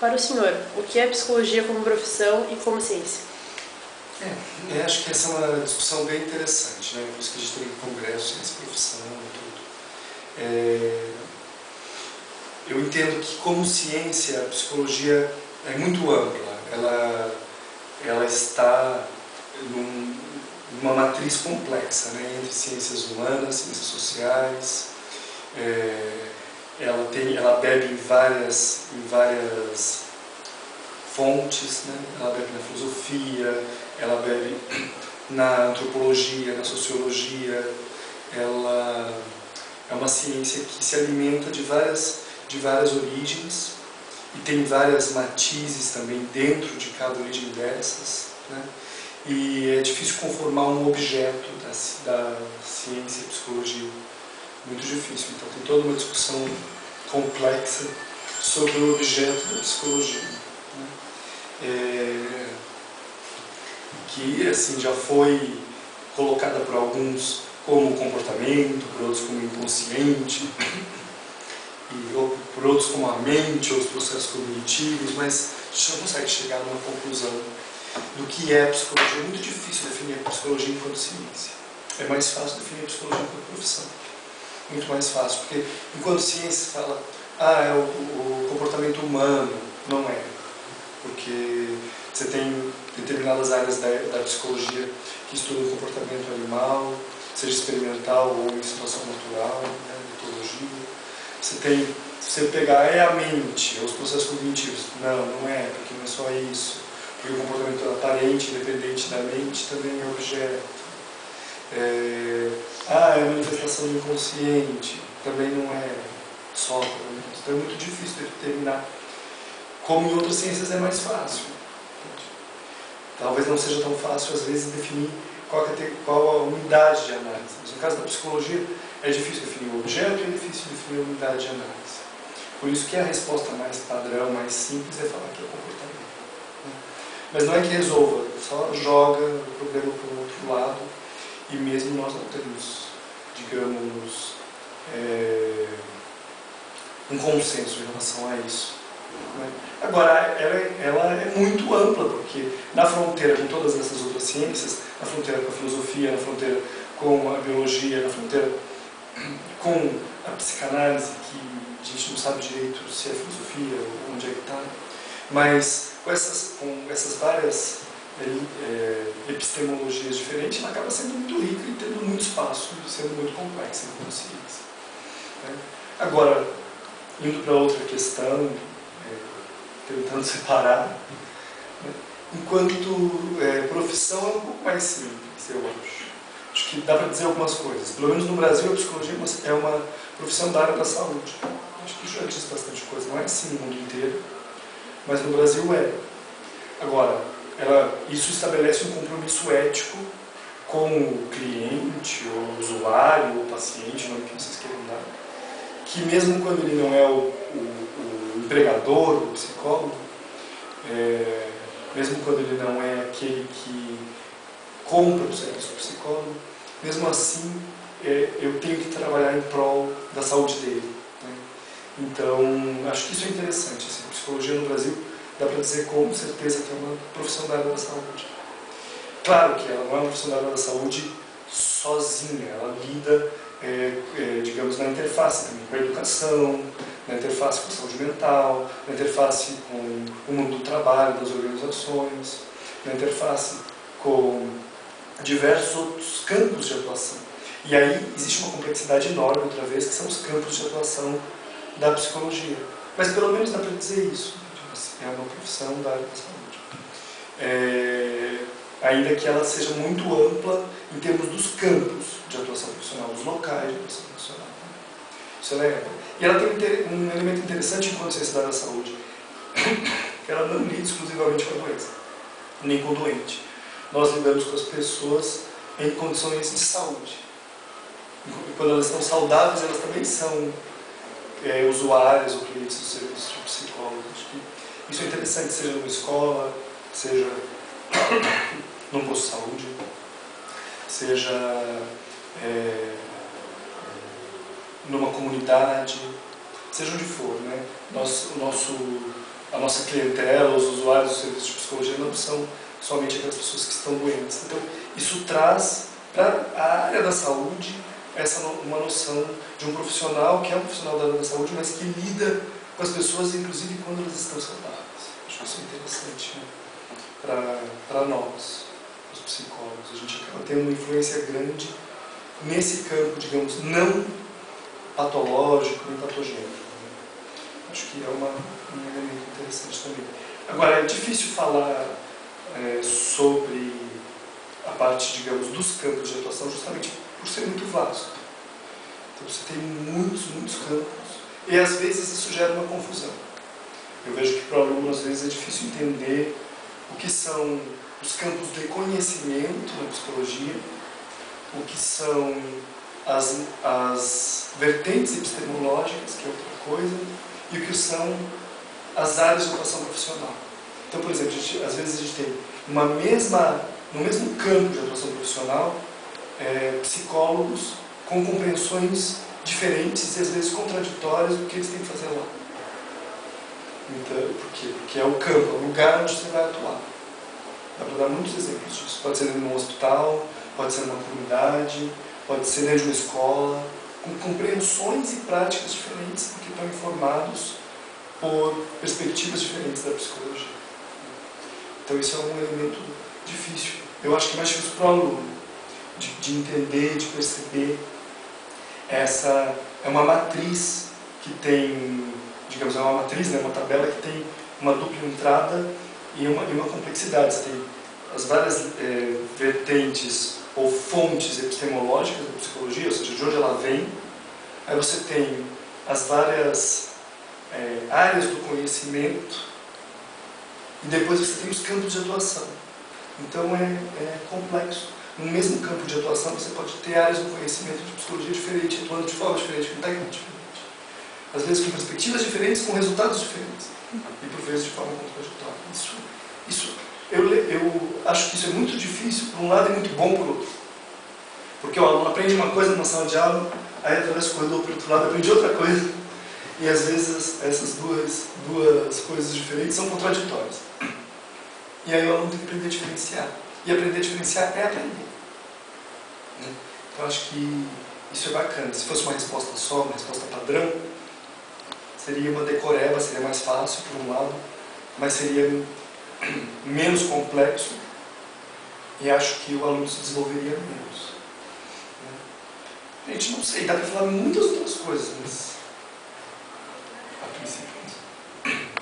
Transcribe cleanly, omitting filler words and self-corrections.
Para o senhor, o que é psicologia como profissão e como ciência? Eu acho que essa é uma discussão bem interessante, né? Por isso que a gente tem congresso, ciência e profissão e tudo. Eu entendo que, como ciência, a psicologia é muito ampla. Ela está numa matriz complexa, né? Entre ciências humanas, ciências sociais. Ela bebe em várias fontes, né? Ela bebe na filosofia, ela bebe na antropologia, na sociologia. Ela é uma ciência que se alimenta de várias origens e tem várias matizes também dentro de cada origem dessas, né? E é difícil conformar um objeto da ciência e psicologia. Muito difícil. Então tem toda uma discussão complexa sobre o objeto da psicologia, né? Que assim já foi colocada por alguns como comportamento, por outros como inconsciente, ou por outros como a mente, ou os processos cognitivos, mas a gente não consegue chegar numa conclusão do que é a psicologia. É muito difícil definir a psicologia enquanto ciência. É mais fácil definir a psicologia enquanto profissão. Muito mais fácil, porque enquanto ciência fala, é o comportamento humano, não é. Porque você tem determinadas áreas da psicologia que estudam o comportamento animal, seja experimental ou em situação natural, né, etologia. Se você pegar, a mente, os processos cognitivos. Não é, porque não é só isso. Porque o comportamento aparente, independente da mente, também é objeto. É a manifestação do inconsciente, também não é só. Então é muito difícil de determinar. Como em outras ciências é mais fácil. Talvez não seja tão fácil, às vezes, definir qual a unidade de análise. Mas no caso da psicologia, é difícil definir o objeto e é difícil definir a unidade de análise. Por isso que a resposta mais padrão, mais simples, é falar que é comportamento. Mas não é que resolva, só joga o problema para o outro lado, e mesmo nós não temos, digamos, um consenso em relação a isso. Agora, ela é muito ampla, porque na fronteira com todas essas outras ciências, na fronteira com a filosofia, na fronteira com a biologia, na fronteira com a psicanálise, que a gente não sabe direito se é filosofia ou onde é que está, mas com essas várias epistemologias diferentes, ela acaba sendo muito rica e tendo muito espaço, e sendo muito complexa enquanto ciência. Agora, indo para outra questão, tentando separar, enquanto profissão é um pouco mais simples, eu acho. Acho que dá para dizer algumas coisas. Pelo menos no Brasil, a psicologia é uma profissão da área da saúde. Acho que já diz bastante coisa. Não é assim no mundo inteiro, mas no Brasil é. Agora, isso estabelece um compromisso ético com o cliente, ou o usuário, ou o paciente, o nome que vocês queiram dar, que mesmo quando ele não é o empregador, o psicólogo, mesmo quando ele não é aquele que compra o serviço do psicólogo, mesmo assim eu tenho que trabalhar em prol da saúde dele, né? Então, acho que isso é interessante. Assim, a psicologia no Brasil dá para dizer com certeza que é uma profissão da área da saúde. Claro que ela não é uma profissão da área da saúde sozinha, ela lida, digamos, na interface também com a educação, na interface com a saúde mental, na interface com o mundo do trabalho, das organizações, na interface com diversos outros campos de atuação. E aí existe uma complexidade enorme, outra vez, que são os campos de atuação da psicologia. Mas pelo menos dá para dizer isso. É uma profissão da área da saúde. Ainda que ela seja muito ampla em termos dos campos de atuação profissional, dos locais de atuação profissional. Isso ela é ampla. E ela tem um elemento interessante enquanto ciência da área da saúde, que ela não lida exclusivamente com a doença, nem com o doente. Nós lidamos com as pessoas em condições de saúde. E quando elas estão saudáveis, elas também são usuárias ou clientes do serviço de psicólogo. Acho que isso é interessante, seja numa escola, seja num posto de saúde, seja numa comunidade, seja onde for, né? a nossa clientela, os usuários do serviço de psicologia não são somente aquelas pessoas que estão doentes. Então, isso traz para a área da saúde uma noção de um profissional que é um profissional da área da saúde, mas que lida com as pessoas, inclusive quando elas estão saudáveis. Acho isso interessante, né? Para nós, os psicólogos. A gente acaba tendo uma influência grande nesse campo, digamos, não patológico, nem patogênico. Né? Acho que é um elemento interessante também. Agora, é difícil falar sobre a parte, digamos, dos campos de atuação, justamente por ser muito vasto. Então você tem muitos campos, e às vezes isso gera uma confusão. Eu vejo que para o aluno, às vezes, é difícil entender o que são os campos de conhecimento na psicologia, o que são as vertentes epistemológicas, que é outra coisa, e o que são as áreas de atuação profissional. Então, por exemplo, às vezes a gente tem no mesmo campo de atuação profissional, psicólogos com compreensões diferentes e às vezes contraditórias do que eles têm que fazer lá. Então, por quê? Porque é o campo, é o lugar onde você vai atuar. Dá para dar muitos exemplos disso. Pode ser dentro de um hospital, pode ser numa comunidade, pode ser dentro de uma escola, com compreensões e práticas diferentes, porque estão informados por perspectivas diferentes da psicologia. Então isso é um elemento difícil. Eu acho que mais difícil para o aluno, de entender, de perceber. Essa é uma matriz que tem, digamos, é uma matriz, né, uma tabela que tem uma dupla entrada e uma complexidade. Você tem as várias vertentes ou fontes epistemológicas da psicologia, ou seja, de onde ela vem. Aí você tem as várias áreas do conhecimento e depois você tem os campos de atuação. Então é complexo. No mesmo campo de atuação você pode ter áreas do conhecimento de psicologia diferente, atuando de forma diferente, com técnica diferente. Às vezes com perspectivas diferentes, com resultados diferentes. E por vezes de forma contraditória. Eu acho que isso é muito difícil por um lado e muito bom por outro. Porque o aluno aprende uma coisa numa sala de aula, aí através do corredor por outro lado aprende outra coisa. E às vezes essas duas coisas diferentes são contraditórias. E aí o aluno tem que aprender a diferenciar. E aprender a diferenciar é aprender. Então acho que isso é bacana. Se fosse uma resposta só, uma resposta padrão, seria uma decoreba, seria mais fácil por um lado, mas seria menos complexo e acho que o aluno se desenvolveria menos. Gente, não sei, dá para falar muitas outras coisas, mas a princípio